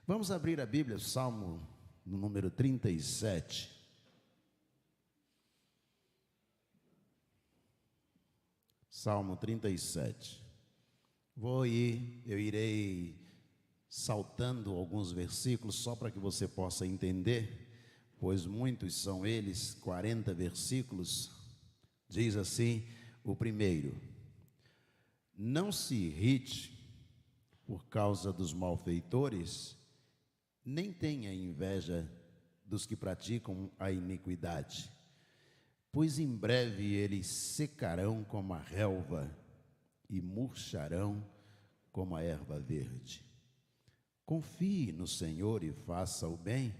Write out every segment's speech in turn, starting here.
Vamos abrir a Bíblia, Salmo no número 37. Salmo 37. Eu irei saltando alguns versículos só para que você possa entender, pois muitos são eles, 40 versículos. Diz assim, o primeiro: não se irrite por causa dos malfeitores, nem tenha inveja dos que praticam a iniquidade, pois em breve eles secarão como a relva e murcharão como a erva verde. Confie no Senhor e faça o bem,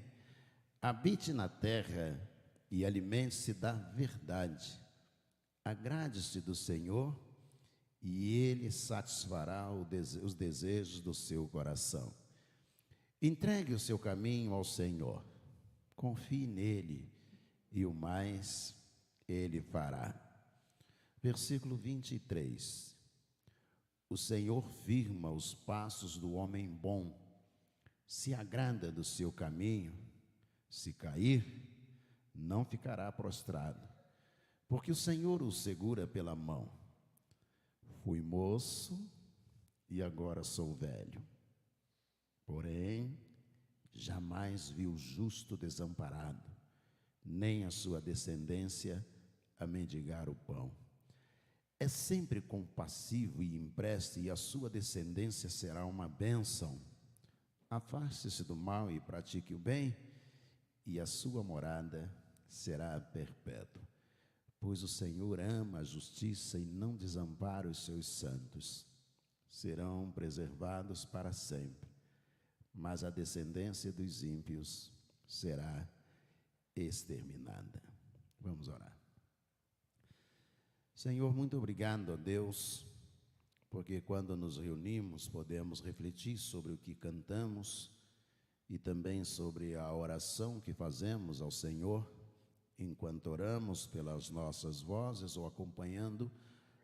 habite na terra e alimente-se da verdade. Agrade-se do Senhor e Ele satisfará os desejos do seu coração. Entregue o seu caminho ao Senhor, confie nele e o mais Ele fará. Versículo 23. O Senhor firma os passos do homem bom, se agrada do seu caminho, se cair, não ficará prostrado, porque o Senhor o segura pela mão. Fui moço e agora sou velho, porém jamais vi o justo desamparado, nem a sua descendência a mendigar o pão. É sempre compassivo e empreste, e a sua descendência será uma bênção. Afaste-se do mal e pratique o bem, e a sua morada será perpétua. Pois o Senhor ama a justiça e não desampara os seus santos. Serão preservados para sempre, mas a descendência dos ímpios será exterminada. Vamos orar. Senhor, muito obrigado a Deus, porque quando nos reunimos podemos refletir sobre o que cantamos e também sobre a oração que fazemos ao Senhor, enquanto oramos pelas nossas vozes ou acompanhando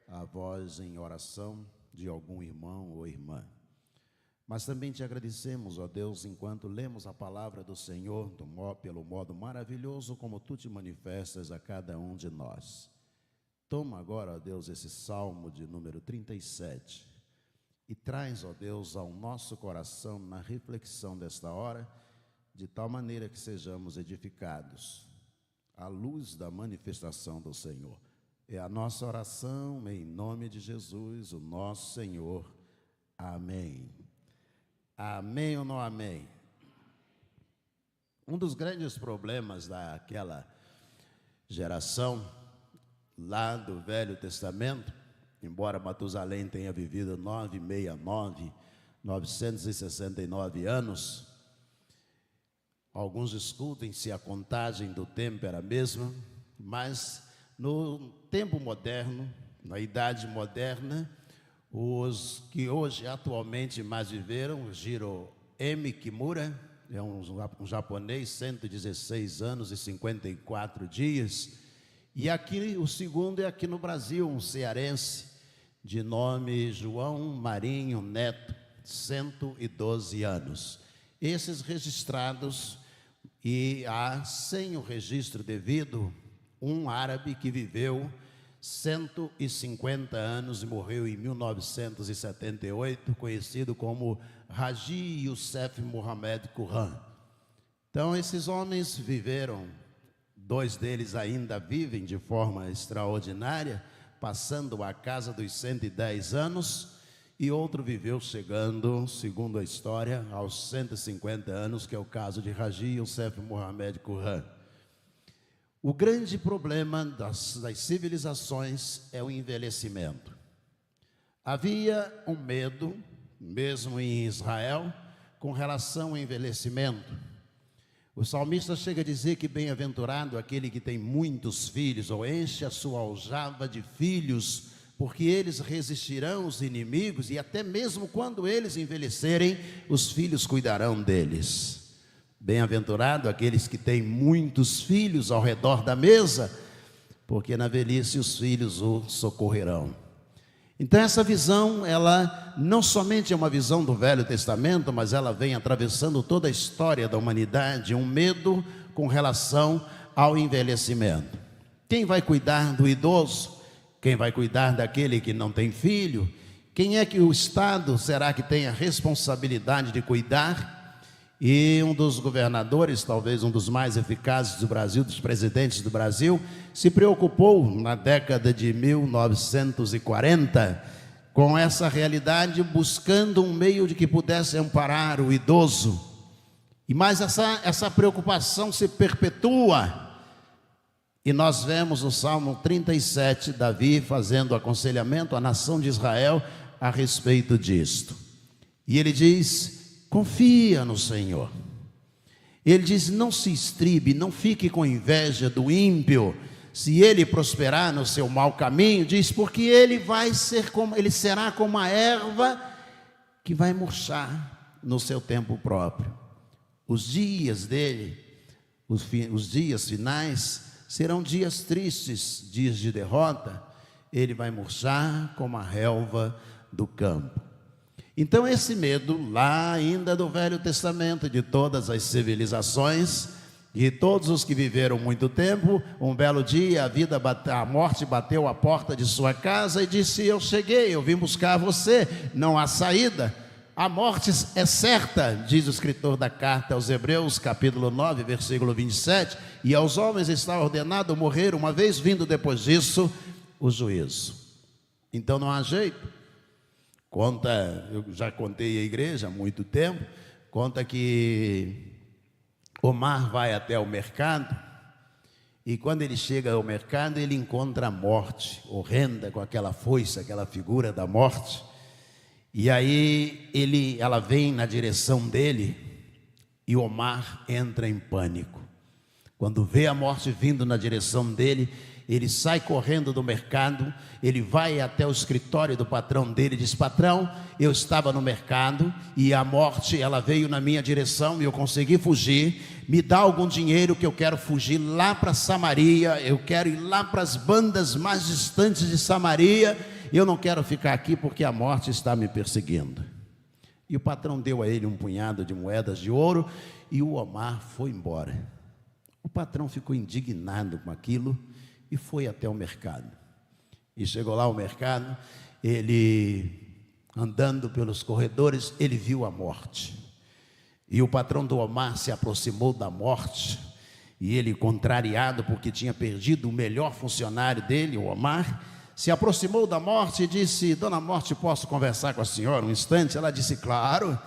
a voz em oração de algum irmão ou irmã. Mas também te agradecemos, ó Deus, enquanto lemos a palavra do Senhor pelo modo maravilhoso como tu te manifestas a cada um de nós. Toma agora, ó Deus, esse salmo de número 37 e traz, ó Deus, ao nosso coração na reflexão desta hora, de tal maneira que sejamos edificados à luz da manifestação do Senhor. É a nossa oração em nome de Jesus, o nosso Senhor. Amém. Amém ou não amém? Um dos grandes problemas daquela geração lá do Velho Testamento, embora Matusalém tenha vivido 969 anos, alguns discutem se a contagem do tempo era a mesma, mas no tempo moderno, na idade moderna, os que hoje atualmente mais viveram, Jiro M. Kimura, é um japonês, 116 anos e 54 dias, e aqui o segundo é aqui no Brasil, um cearense, de nome João Marinho Neto, 112 anos. Esses registrados, e há, sem o registro devido, um árabe que viveu 150 anos e morreu em 1978, conhecido como Haji Youssef Mohamed Quran. Então, esses homens viveram, dois deles ainda vivem de forma extraordinária, passando a casa dos 110 anos, e outro viveu chegando, segundo a história, aos 150 anos, que é o caso de Haji Youssef Mohamed Quran. O grande problema das civilizações é o envelhecimento. Havia um medo, mesmo em Israel, com relação ao envelhecimento. O salmista chega a dizer que bem-aventurado aquele que tem muitos filhos, ou enche a sua aljava de filhos, porque eles resistirão os inimigos, e até mesmo quando eles envelhecerem, os filhos cuidarão deles. Bem-aventurado aqueles que têm muitos filhos ao redor da mesa, porque na velhice os filhos o socorrerão. Então essa visão, ela não somente é uma visão do Velho Testamento, mas ela vem atravessando toda a história da humanidade, um medo com relação ao envelhecimento. Quem vai cuidar do idoso? Quem vai cuidar daquele que não tem filho? Quem é que o Estado será que tem a responsabilidade de cuidar? E um dos governadores, talvez um dos mais eficazes do Brasil, dos presidentes do Brasil, se preocupou na década de 1940 com essa realidade, buscando um meio de que pudesse amparar o idoso. E mais essa preocupação se perpetua. E nós vemos no Salmo 37, Davi fazendo aconselhamento à nação de Israel a respeito disto. E ele diz: confia no Senhor. Ele diz: não se estribe, não fique com inveja do ímpio, se ele prosperar no seu mau caminho, diz, porque ele será como a erva que vai murchar no seu tempo próprio. Os dias dele, os dias finais, serão dias tristes, dias de derrota. Ele vai murchar como a relva do campo. Então esse medo, lá ainda do Velho Testamento, de todas as civilizações, e todos os que viveram muito tempo, um belo dia a morte bateu à porta de sua casa e disse: eu cheguei, eu vim buscar você, não há saída. A morte é certa, diz o escritor da carta aos Hebreus, capítulo 9, versículo 27, e aos homens está ordenado morrer, uma vez vindo depois disso o juízo. Então não há jeito. Eu já contei à igreja há muito tempo, conta que Omar vai até o mercado, e quando ele chega ao mercado, ele encontra a morte, horrenda, com aquela foice, aquela figura da morte. E aí ela vem na direção dele, e Omar entra em pânico. Quando vê a morte vindo na direção dele, ele sai correndo do mercado, ele vai até o escritório do patrão dele e diz: patrão, eu estava no mercado e a morte, ela veio na minha direção e eu consegui fugir, me dá algum dinheiro que eu quero fugir lá para Samaria, eu quero ir lá para as bandas mais distantes de Samaria, eu não quero ficar aqui porque a morte está me perseguindo. E o patrão deu a ele um punhado de moedas de ouro e o Omar foi embora. O patrão ficou indignado com aquilo e foi até o mercado. E chegou lá ao mercado, ele, andando pelos corredores, ele viu a morte. E o patrão do Omar se aproximou da morte, e ele, contrariado porque tinha perdido o melhor funcionário dele, o Omar, se aproximou da morte e disse: dona Morte, posso conversar com a senhora um instante? Ela disse: claro.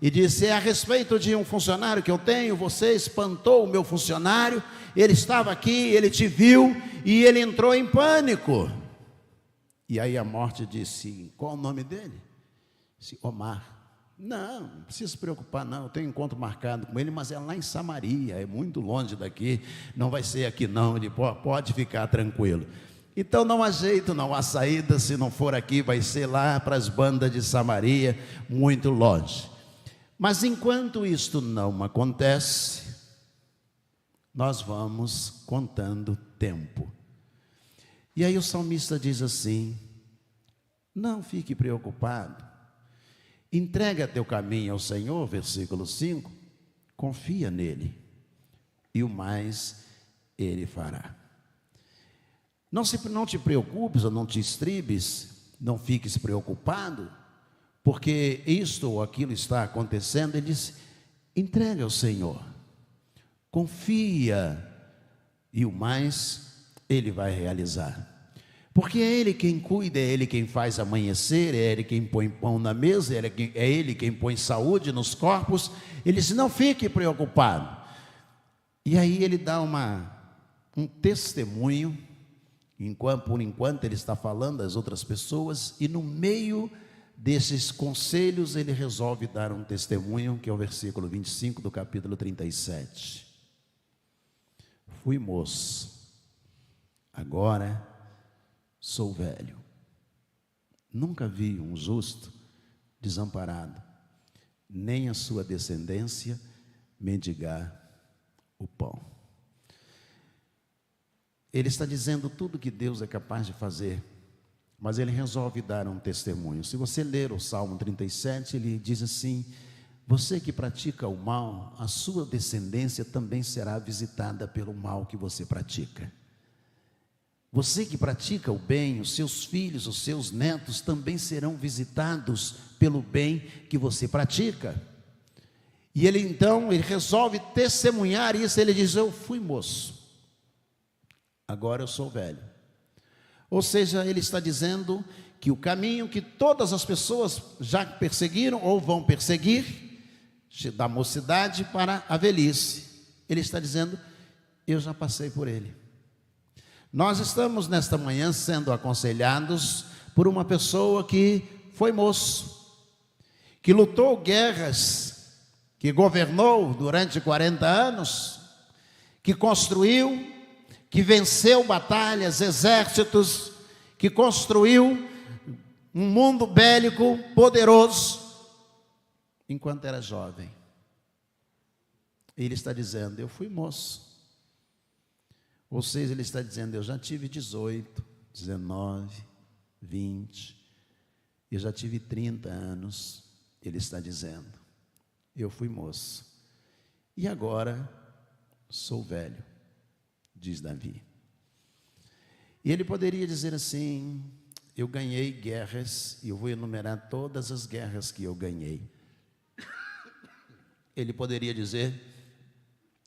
E disse: é a respeito de um funcionário que eu tenho, você espantou o meu funcionário, ele estava aqui, ele te viu e ele entrou em pânico. E aí a morte disse: qual o nome dele? Disse: Omar. Não precisa se preocupar não, eu tenho um encontro marcado com ele, mas é lá em Samaria, é muito longe daqui, não vai ser aqui não. Ele pode ficar tranquilo. Então não há jeito, não há saída, se não for aqui vai ser lá para as bandas de Samaria, muito longe. Mas enquanto isto não acontece, nós vamos contando tempo. E aí o salmista diz assim: não fique preocupado, entrega teu caminho ao Senhor, versículo 5, confia nele, e o mais ele fará. Não te preocupes ou não te estribes, não fiques preocupado, porque isto ou aquilo está acontecendo. Ele diz: entrega ao Senhor, confia, e o mais Ele vai realizar. Porque é Ele quem cuida, é Ele quem faz amanhecer, é Ele quem põe pão na mesa, é Ele quem põe saúde nos corpos. Ele diz: não fique preocupado. E aí ele dá um testemunho, por enquanto ele está falando às outras pessoas, e no meio desses conselhos ele resolve dar um testemunho, que é o versículo 25 do capítulo 37. Fui moço, agora sou velho. Nunca vi um justo desamparado, nem a sua descendência mendigar o pão. Ele está dizendo tudo que Deus é capaz de fazer mas ele resolve dar um testemunho. Se você ler o Salmo 37, ele diz assim: você que pratica o mal, a sua descendência também será visitada pelo mal que você pratica. Você que pratica o bem, os seus filhos, os seus netos também serão visitados pelo bem que você pratica. E ele então, ele resolve testemunhar isso. Ele diz: eu fui moço, agora eu sou velho. Ou seja, ele está dizendo que o caminho que todas as pessoas já perseguiram ou vão perseguir, da mocidade para a velhice, ele está dizendo: eu já passei por ele. Nós estamos nesta manhã sendo aconselhados por uma pessoa que foi moço, que lutou guerras, que governou durante 40 anos, que construiu, que venceu batalhas, exércitos, que construiu um mundo bélico poderoso, enquanto era jovem. Ele está dizendo: eu fui moço. Ou seja, ele está dizendo: eu já tive 18, 19, 20, eu já tive 30 anos. Ele está dizendo: eu fui moço, e agora sou velho, diz Davi. E ele poderia dizer assim: eu ganhei guerras, e eu vou enumerar todas as guerras que eu ganhei. Ele poderia dizer: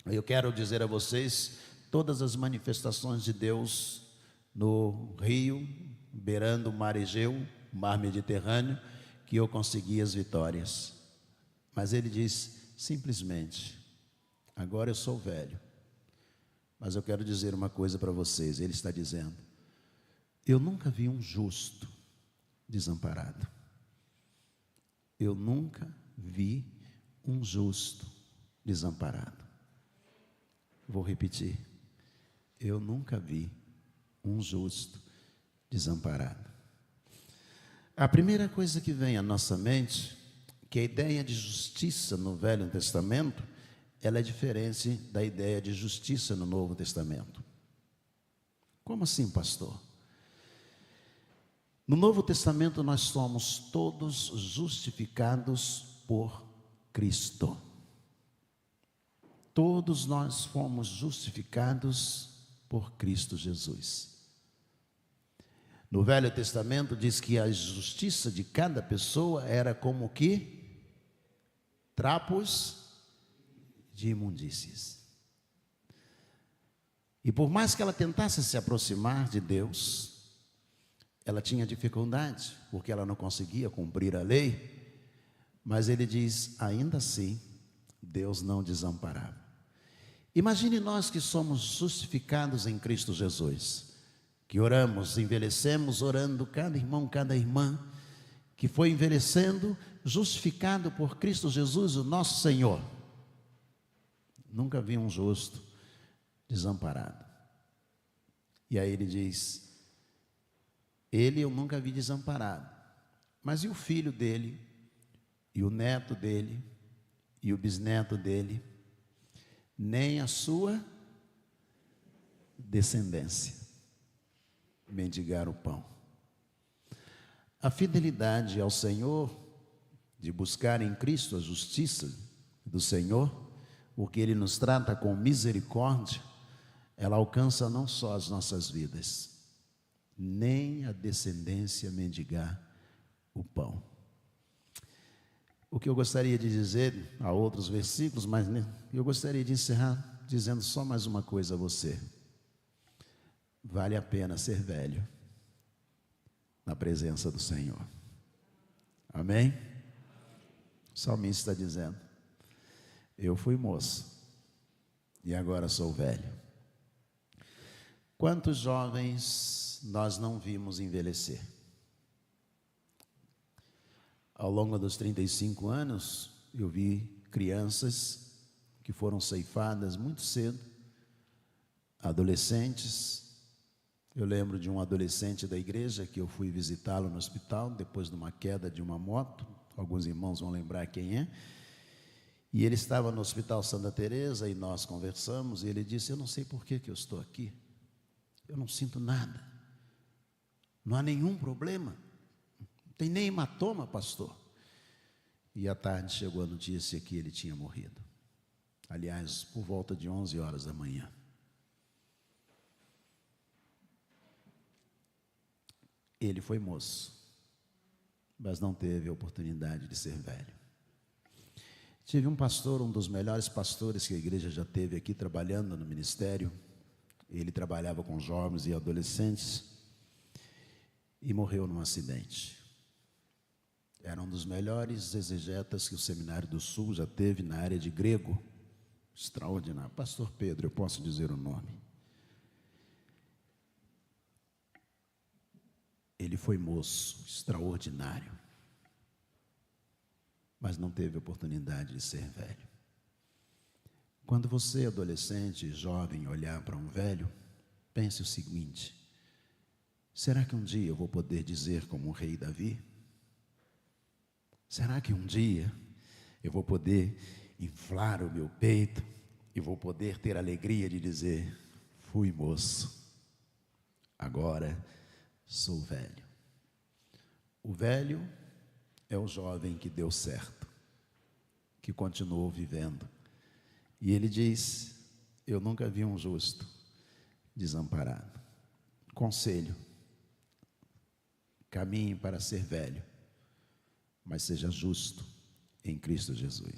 eu quero dizer a vocês todas as manifestações de Deus no rio, beirando o mar Egeu, o mar Mediterrâneo, que eu consegui as vitórias. Mas ele diz simplesmente: agora eu sou velho, mas eu quero dizer uma coisa para vocês. Ele está dizendo: eu nunca vi um justo desamparado. Eu nunca vi um justo desamparado. Vou repetir: eu nunca vi um justo desamparado. A primeira coisa que vem à nossa mente, que a ideia de justiça no Velho Testamento, ela é diferente da ideia de justiça no Novo Testamento. Como assim, pastor? No Novo Testamento nós somos todos justificados por Cristo. Todos nós fomos justificados por Cristo Jesus. No Velho Testamento diz que a justiça de cada pessoa era como que trapos de imundícies. E por mais que ela tentasse se aproximar de Deus, ela tinha dificuldade, porque ela não conseguia cumprir a lei. Mas ele diz: ainda assim, Deus não desamparava. Imagine nós que somos justificados em Cristo Jesus, que oramos, envelhecemos orando, cada irmão, cada irmã, que foi envelhecendo, justificado por Cristo Jesus, o nosso Senhor. Nunca vi um justo desamparado. E aí ele diz: ele eu nunca vi desamparado, mas e o filho dele, e o neto dele, e o bisneto dele? Nem a sua descendência mendigar o pão. A fidelidade ao Senhor, de buscar em Cristo a justiça do Senhor, porque Ele nos trata com misericórdia, ela alcança não só as nossas vidas, nem a descendência mendigar o pão. O que eu gostaria de dizer, há outros versículos, mas eu gostaria de encerrar dizendo só mais uma coisa a você: vale a pena ser velho na presença do Senhor. Amém? O salmista está dizendo: eu fui moço e agora sou velho. Quantos jovens nós não vimos envelhecer? Ao longo dos 35 anos, eu vi crianças que foram ceifadas muito cedo, adolescentes. Eu lembro de um adolescente da igreja que eu fui visitá-lo no hospital, depois de uma queda de uma moto. Alguns irmãos vão lembrar quem é. E ele estava no Hospital Santa Teresa e nós conversamos, e ele disse: eu não sei por que eu estou aqui, eu não sinto nada. Não há nenhum problema. Não tem nem hematoma, pastor. E à tarde chegou a notícia que ele tinha morrido. Aliás, por volta de 11 horas da manhã. Ele foi moço, mas não teve a oportunidade de ser velho. Tive um pastor, um dos melhores pastores que a igreja já teve aqui trabalhando no ministério. Ele trabalhava com jovens e adolescentes e morreu num acidente. Era um dos melhores exegetas que o Seminário do Sul já teve na área de grego. Extraordinário. Pastor Pedro, eu posso dizer o nome. Ele foi moço, extraordinário, mas não teve oportunidade de ser velho. Quando você, adolescente, jovem, olhar para um velho, pense o seguinte: será que um dia eu vou poder dizer como o rei Davi? Será que um dia eu vou poder inflar o meu peito e vou poder ter a alegria de dizer: fui moço, agora sou velho? O velho é o jovem que deu certo, que continuou vivendo. E ele diz: eu nunca vi um justo desamparado. Conselho: caminhe para ser velho, mas seja justo em Cristo Jesus.